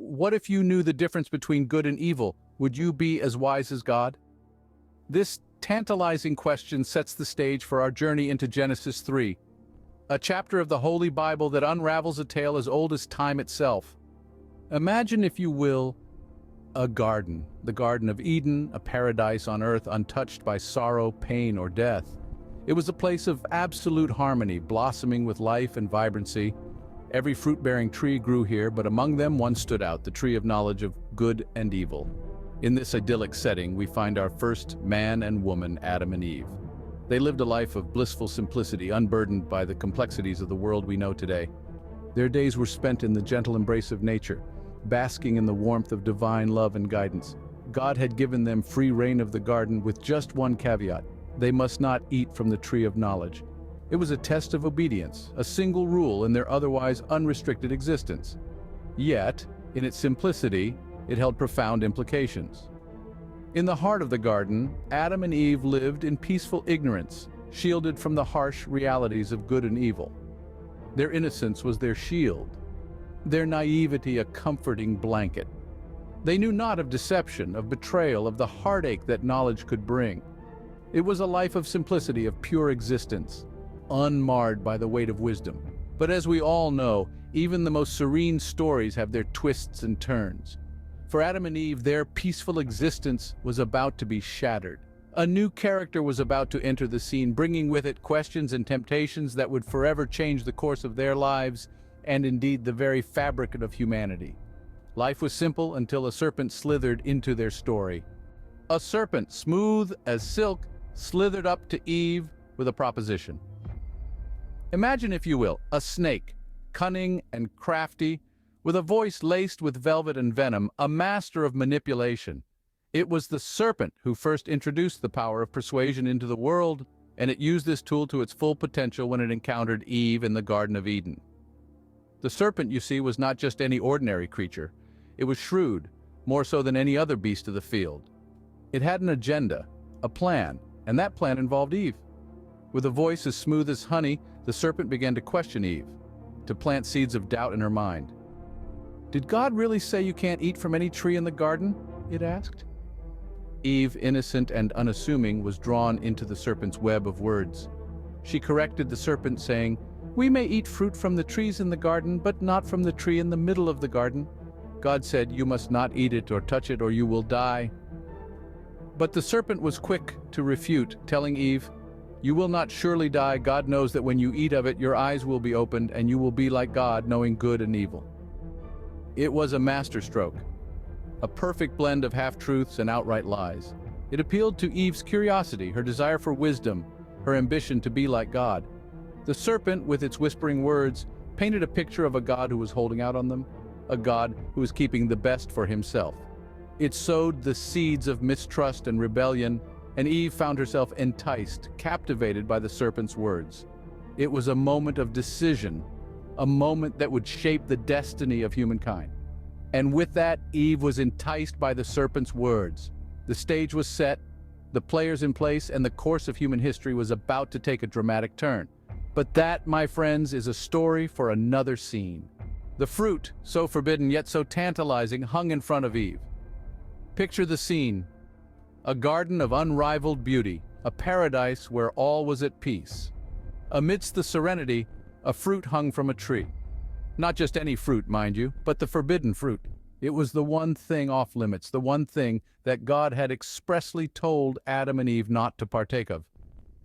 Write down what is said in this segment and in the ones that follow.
what if you knew the difference between good and evil? Would you be as wise as God? This tantalizing question sets the stage for our journey into Genesis 3, a chapter of the Holy Bible that unravels a tale as old as time itself. Imagine, if you will, a garden, the Garden of Eden, a paradise on earth untouched by sorrow, pain, or death. It was a place of absolute harmony, blossoming with life and vibrancy. Every fruit-bearing tree grew here, but among them one stood out, the tree of knowledge of good and evil. In this idyllic setting, we find our first man and woman, Adam and Eve. They lived a life of blissful simplicity, unburdened by the complexities of the world we know today. Their days were spent in the gentle embrace of nature, basking in the warmth of divine love and guidance. God had given them free reign of the garden with just one caveat: they must not eat from the tree of knowledge. It was a test of obedience, a single rule in their otherwise unrestricted existence. Yet, in its simplicity, it held profound implications. In the heart of the garden, Adam and Eve lived in peaceful ignorance, shielded from the harsh realities of good and evil. Their innocence was their shield, their naivety a comforting blanket. They knew not of deception, of betrayal, of the heartache that knowledge could bring. It was a life of simplicity, of pure existence, unmarred by the weight of wisdom. But as we all know, even the most serene stories have their twists and turns. For Adam and Eve, their peaceful existence was about to be shattered. A new character was about to enter the scene, bringing with it questions and temptations that would forever change the course of their lives, and indeed the very fabric of humanity. Life was simple until a serpent slithered into their story. A serpent, smooth as silk, slithered up to Eve with a proposition. Imagine, if you will, a snake, cunning and crafty, with a voice laced with velvet and venom, a master of manipulation. It was the serpent who first introduced the power of persuasion into the world, and it used this tool to its full potential when it encountered Eve in the Garden of Eden. The serpent, you see, was not just any ordinary creature. It was shrewd, more so than any other beast of the field. It had an agenda, a plan, and that plan involved Eve. With a voice as smooth as honey, the serpent began to question Eve, to plant seeds of doubt in her mind. "Did God really say you can't eat from any tree in the garden?" it asked. Eve, innocent and unassuming, was drawn into the serpent's web of words. She corrected the serpent, saying, "We may eat fruit from the trees in the garden, but not from the tree in the middle of the garden. God said, you must not eat it or touch it or you will die." But the serpent was quick to refute, telling Eve, "You will not surely die. God knows that when you eat of it, your eyes will be opened and you will be like God, knowing good and evil." It was a masterstroke, a perfect blend of half-truths and outright lies. It appealed to Eve's curiosity, her desire for wisdom, her ambition to be like God. The serpent, with its whispering words, painted a picture of a God who was holding out on them, a God who was keeping the best for himself. It sowed the seeds of mistrust and rebellion, and Eve found herself enticed, captivated by the serpent's words. It was a moment of decision, a moment that would shape the destiny of humankind. And with that, Eve was enticed by the serpent's words. The stage was set, the players in place, and the course of human history was about to take a dramatic turn. But that, my friends, is a story for another scene. The fruit, so forbidden yet so tantalizing, hung in front of Eve. Picture the scene: a garden of unrivaled beauty, a paradise where all was at peace. Amidst the serenity, a fruit hung from a tree. Not just any fruit, mind you, but the forbidden fruit. It was the one thing off limits, the one thing that God had expressly told Adam and Eve not to partake of.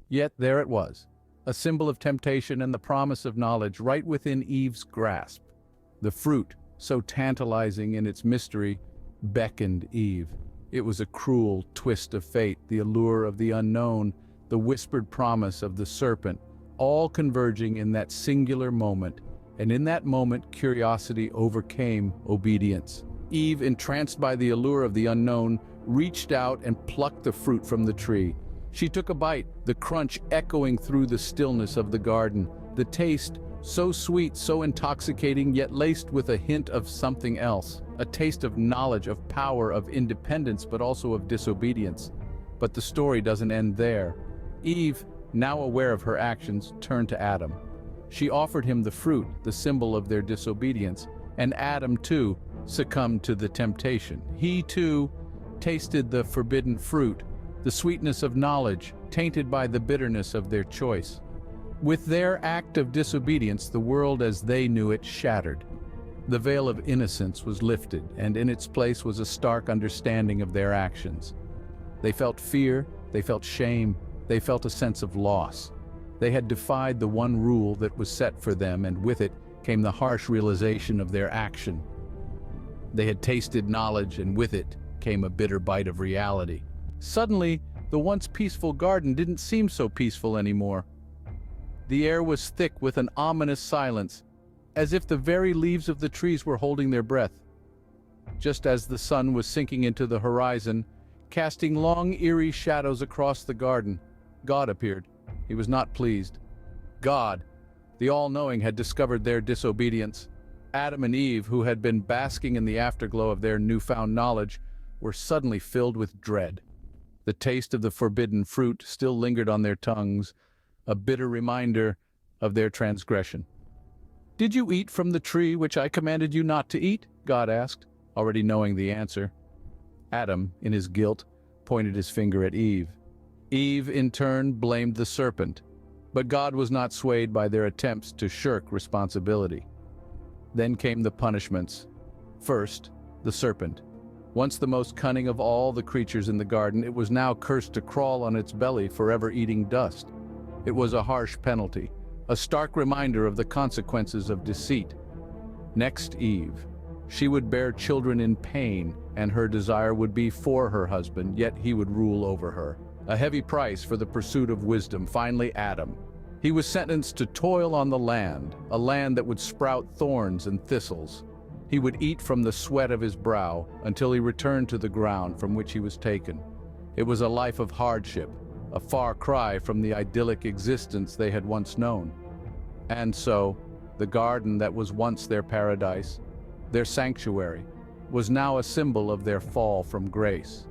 Yet there it was, a symbol of temptation and the promise of knowledge right within Eve's grasp. The fruit, so tantalizing in its mystery, beckoned Eve. It was a cruel twist of fate, the allure of the unknown, the whispered promise of the serpent, all converging in that singular moment. And in that moment, curiosity overcame obedience. Eve, entranced by the allure of the unknown, reached out and plucked the fruit from the tree. She took a bite, the crunch echoing through the stillness of the garden. The taste, so sweet, so intoxicating, yet laced with a hint of something else. A taste of knowledge, of power, of independence, but also of disobedience. But the story doesn't end there. Eve, now aware of her actions, turned to Adam. She offered him the fruit, the symbol of their disobedience, and Adam, too, succumbed to the temptation. He, too, tasted the forbidden fruit, the sweetness of knowledge, tainted by the bitterness of their choice. With their act of disobedience, the world as they knew it shattered. The veil of innocence was lifted, and in its place was a stark understanding of their actions. They felt fear, they felt shame, they felt a sense of loss. They had defied the one rule that was set for them, and with it came the harsh realization of their action. They had tasted knowledge, and with it came a bitter bite of reality. Suddenly, the once peaceful garden didn't seem so peaceful anymore. The air was thick with an ominous silence, as if the very leaves of the trees were holding their breath. Just as the sun was sinking into the horizon, casting long, eerie shadows across the garden, God appeared. He was not pleased. God, the all-knowing, had discovered their disobedience. Adam and Eve, who had been basking in the afterglow of their newfound knowledge, were suddenly filled with dread. The taste of the forbidden fruit still lingered on their tongues, a bitter reminder of their transgression. "Did you eat from the tree which I commanded you not to eat?" God asked, already knowing the answer. Adam, in his guilt, pointed his finger at Eve. Eve, in turn, blamed the serpent, but God was not swayed by their attempts to shirk responsibility. Then came the punishments. First, the serpent. Once the most cunning of all the creatures in the garden, it was now cursed to crawl on its belly, forever eating dust. It was a harsh penalty, a stark reminder of the consequences of deceit. Next, Eve. She would bear children in pain, and her desire would be for her husband, yet he would rule over her. A heavy price for the pursuit of wisdom. Finally, Adam. He was sentenced to toil on the land, a land that would sprout thorns and thistles. He would eat from the sweat of his brow until he returned to the ground from which he was taken. It was a life of hardship, a far cry from the idyllic existence they had once known. And so, the garden that was once their paradise, their sanctuary, was now a symbol of their fall from grace.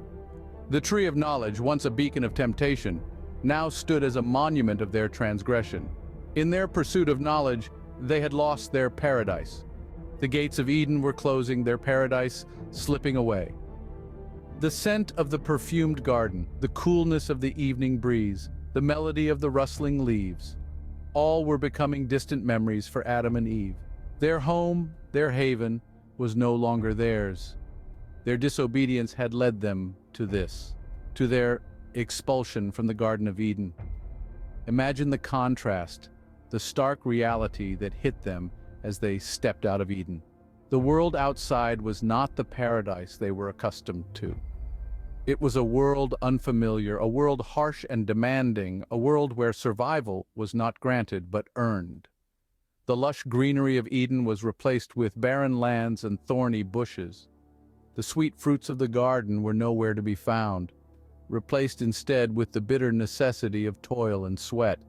The tree of knowledge, once a beacon of temptation, now stood as a monument of their transgression. In their pursuit of knowledge, they had lost their paradise. The gates of Eden were closing, their paradise slipping away. The scent of the perfumed garden, the coolness of the evening breeze, the melody of the rustling leaves, all were becoming distant memories for Adam and Eve. Their home, their haven, was no longer theirs. Their disobedience had led them to this, to their expulsion from the Garden of Eden. Imagine the contrast, the stark reality that hit them as they stepped out of Eden. The world outside was not the paradise they were accustomed to. It was a world unfamiliar, a world harsh and demanding, a world where survival was not granted but earned. The lush greenery of Eden was replaced with barren lands and thorny bushes. The sweet fruits of the garden were nowhere to be found, replaced instead with the bitter necessity of toil and sweat.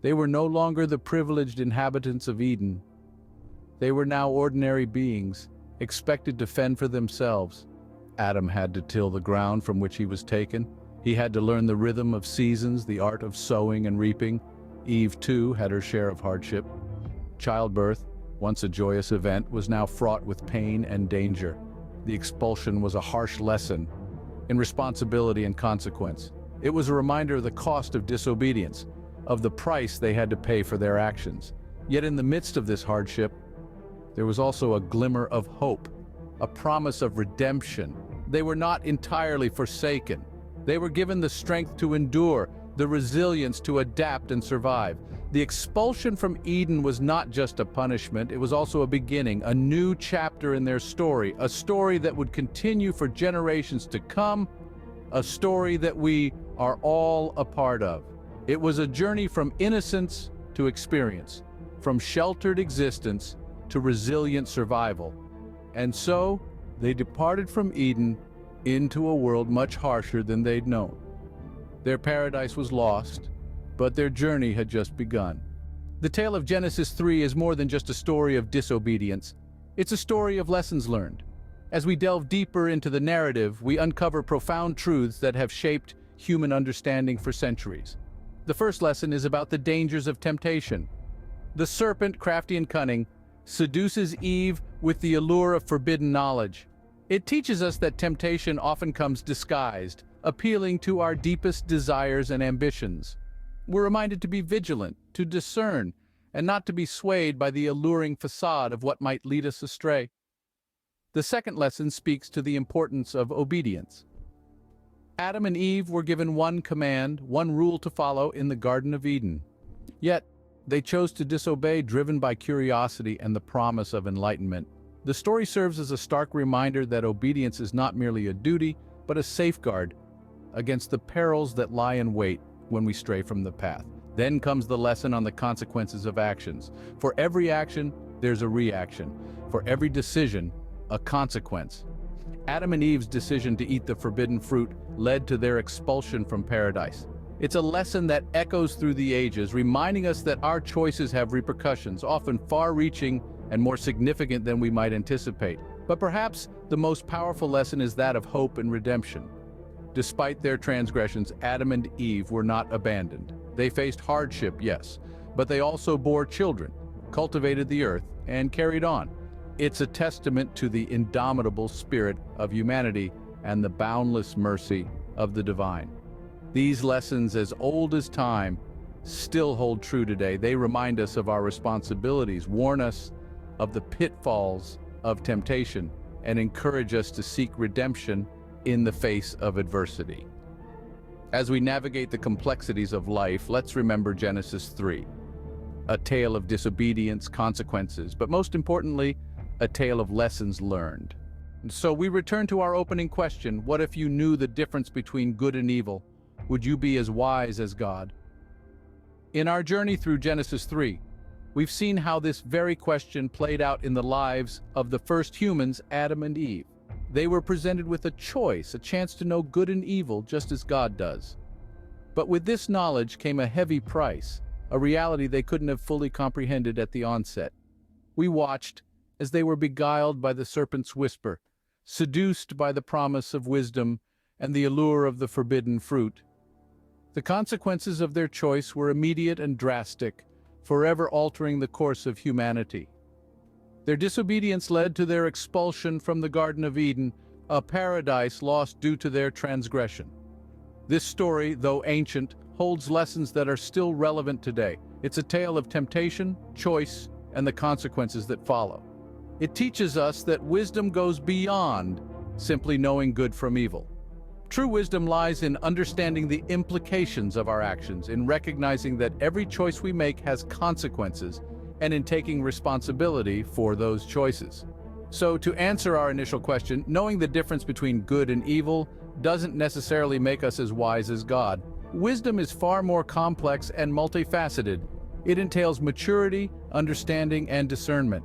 They were no longer the privileged inhabitants of Eden. They were now ordinary beings, expected to fend for themselves. Adam had to till the ground from which he was taken. He had to learn the rhythm of seasons, the art of sowing and reaping. Eve, too, had her share of hardship. Childbirth, once a joyous event, was now fraught with pain and danger. The expulsion was a harsh lesson in responsibility and consequence. It was a reminder of the cost of disobedience, of the price they had to pay for their actions. Yet in the midst of this hardship, there was also a glimmer of hope, a promise of redemption. They were not entirely forsaken. They were given the strength to endure, the resilience to adapt and survive. The expulsion from Eden was not just a punishment, it was also a beginning, a new chapter in their story, a story that would continue for generations to come, a story that we are all a part of. It was a journey from innocence to experience, from sheltered existence to resilient survival. And so, they departed from Eden into a world much harsher than they'd known. Their paradise was lost, but their journey had just begun. The tale of Genesis 3 is more than just a story of disobedience. It's a story of lessons learned. As we delve deeper into the narrative, we uncover profound truths that have shaped human understanding for centuries. The first lesson is about the dangers of temptation. The serpent, crafty and cunning, seduces Eve with the allure of forbidden knowledge. It teaches us that temptation often comes disguised, appealing to our deepest desires and ambitions. We're reminded to be vigilant, to discern, and not to be swayed by the alluring facade of what might lead us astray. The second lesson speaks to the importance of obedience. Adam and Eve were given one command, one rule to follow in the Garden of Eden. Yet, they chose to disobey, driven by curiosity and the promise of enlightenment. The story serves as a stark reminder that obedience is not merely a duty, but a safeguard against the perils that lie in wait when we stray from the path. Then comes the lesson on the consequences of actions. For every action, there's a reaction. For every decision, a consequence. Adam and Eve's decision to eat the forbidden fruit led to their expulsion from paradise. It's a lesson that echoes through the ages, reminding us that our choices have repercussions, often far-reaching and more significant than we might anticipate. But perhaps the most powerful lesson is that of hope and redemption. Despite their transgressions, Adam and Eve were not abandoned. They faced hardship, yes, but they also bore children, cultivated the earth, and carried on. It's a testament to the indomitable spirit of humanity and the boundless mercy of the divine. These lessons, as old as time, still hold true today. They remind us of our responsibilities, warn us of the pitfalls of temptation, and encourage us to seek redemption in the face of adversity. As we navigate the complexities of life, let's remember Genesis 3, a tale of disobedience, consequences, but most importantly, a tale of lessons learned. And so we return to our opening question: what if you knew the difference between good and evil? Would you be as wise as God? In our journey through Genesis 3, we've seen how this very question played out in the lives of the first humans, Adam and Eve. They were presented with a choice, a chance to know good and evil just as God does. But with this knowledge came a heavy price, a reality they couldn't have fully comprehended at the onset. We watched as they were beguiled by the serpent's whisper, seduced by the promise of wisdom and the allure of the forbidden fruit. The consequences of their choice were immediate and drastic, forever altering the course of humanity. Their disobedience led to their expulsion from the Garden of Eden, a paradise lost due to their transgression. This story, though ancient, holds lessons that are still relevant today. It's a tale of temptation, choice, and the consequences that follow. It teaches us that wisdom goes beyond simply knowing good from evil. True wisdom lies in understanding the implications of our actions, in recognizing that every choice we make has consequences, and in taking responsibility for those choices. So, to answer our initial question, knowing the difference between good and evil doesn't necessarily make us as wise as God. Wisdom is far more complex and multifaceted. It entails maturity, understanding, and discernment.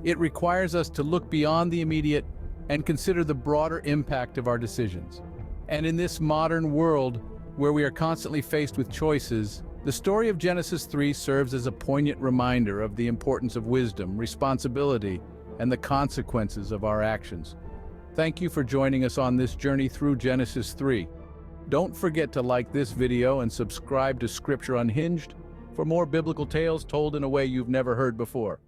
It requires us to look beyond the immediate and consider the broader impact of our decisions. And in this modern world, where we are constantly faced with choices, the story of Genesis 3 serves as a poignant reminder of the importance of wisdom, responsibility, and the consequences of our actions. Thank you for joining us on this journey through Genesis 3. Don't forget to like this video and subscribe to Scripture Unhinged for more biblical tales told in a way you've never heard before.